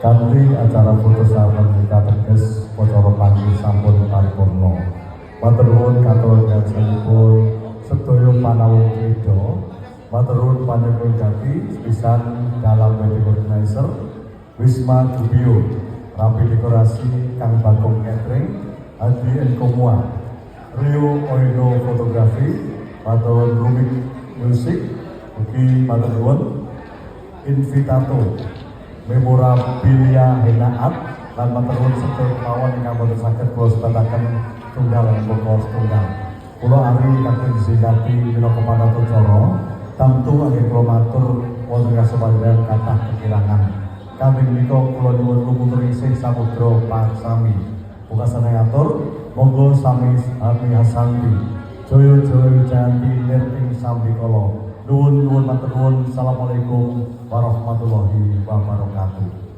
Kanthi acara foto sahabat kita teges Pocoro Panji sampun paripurna. Matur nuwun katur dangunipun sedaya panawuh krida. Matur nuwun panjenengan jati pisan dalam wedding organizer Wisma Jubio, rapi dekorasi Kang Bagong Catering, Adi Enkomua, Rio Oino Fotografi, matur Rumik Musik, ugi matur nuwun Invitato, Memorabilia Henaat, dan matur nuwun sedaya kawan ingkang boten saged kula sebataken tunggal bokol tunggal. Kula ari kakung disingati minangka panatacara, tamtu anggen kula matur wonten kasebagian kathah kekirangan. Kami menika kula nyuwun lumutring sing samudra paksami. Muga saneatur, monggo sami hasanti. Joyo-joyo janti nirting sambikala. Nuwun matur nuwun. Assalamualaikum warahmatullahi wabarakatuh.